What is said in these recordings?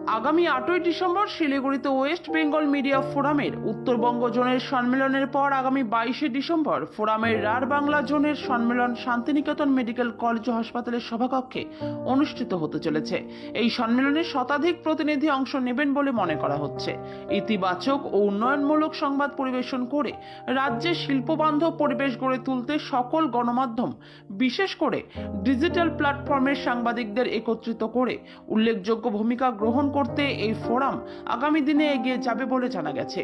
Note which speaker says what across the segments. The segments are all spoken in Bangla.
Speaker 1: আগামী 8ই ডিসেম্বর শিলিগুড়িতে ওয়েস্ট বেঙ্গল মিডিয়া ফোরামের উত্তরবঙ্গ জোনের সম্মেলনের পর আগামী 22শে ডিসেম্বর ফোরামের রাঢ় বাংলা জোনের সম্মেলন শান্তিনিকেতন মেডিকেল কলেজ ও হাসপাতালের সভাকক্ষে অনুষ্ঠিত হতে চলেছে। এই সম্মেলনে শতাধিক প্রতিনিধি অংশ নেবেন বলে মনে করা হচ্ছে। ইতিবাচক ও উন্নয়নমূলক সংবাদ পরিবেশন করে রাজ্যে শিল্পবান্ধব পরিবেশ গড়ে তুলতে সকল গণমাধ্যম, বিশেষ করে ডিজিটাল প্ল্যাটফর্মের সাংবাদিকদের একত্রিত করে উল্লেখযোগ্য ভূমিকা গ্রহণ করতে এই ফোরাম আগামী দিনে এগিয়ে যাবে বলে জানা গেছে।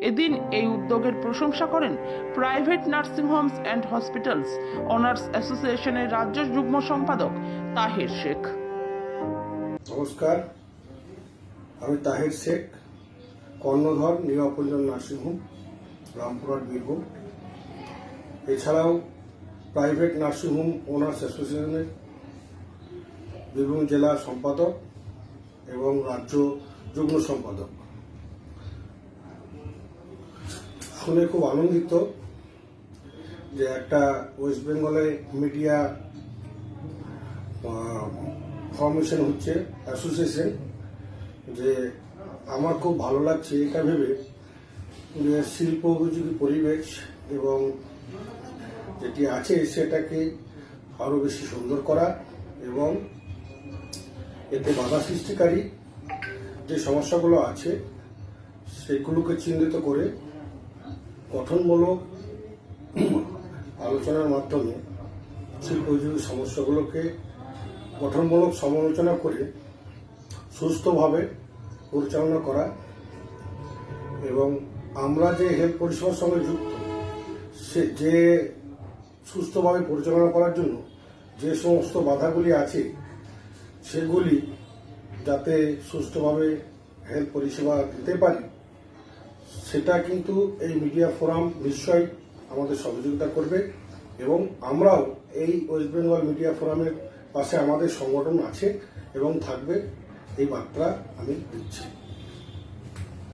Speaker 1: এদিন এই উদ্যোগের প্রশংসা করেন private nursing Holmes and hospitals honours অ্যাসোসিয়েশনের রাজ্য যুগ্ম সম্পাদক তাহির শেখ।
Speaker 2: নমস্কার, আমি তাহির শেখ, কর্ণধর নিরাপঞ্জন নার্সিংহোম, রামপুরহাট, বীরভূম। এছাড়াও প্রাইভেট নার্সিংহোম ওনার্স অ্যাসোসিয়েশনের বীরভূম জেলা সম্পাদক এবং রাজ্য যুগ্ম সম্পাদক। শুনে খুব আনন্দিত যে একটা ওয়েস্ট বেঙ্গলে মিডিয়া ফর্মেশন হচ্ছে, অ্যাসোসিয়েশন, যে আমার খুব ভালো লাগছে এটা ভেবে যে শিল্প উপযোগী পরিবেশ এবং যেটি আছে সেটাকে আরও বেশি সুন্দর করা এবং এতে বাধা সৃষ্টিকারী যে সমস্যাগুলো আছে সেগুলোকে চিহ্নিত করে গঠনমূলক আলোচনার মাধ্যমে শিল্পোপযোগী সমস্যাগুলোকে গঠনমূলক সমালোচনা করে সুস্থভাবে পরিচালনা করা এবং আমরা যে হেলথ পরিষেবার সঙ্গে যুক্ত সে যে সুস্থভাবে পরিচালনা করার জন্য যে সমস্ত বাধাগুলি আছে সেগুলি যাতে সুস্থভাবে হেলথ পরিষেবা দিতে পারি সেটা কিন্তু এই মিডিয়া ফোরাম নিশ্চয়ই আমাদের সহযোগিতা করবে এবং আমরাও এই ওয়েস্ট বেঙ্গল মিডিয়া ফোরামের পাশে আমাদের সংগঠন আছে এবং থাকবে, এই বার্তা আমি দিচ্ছি।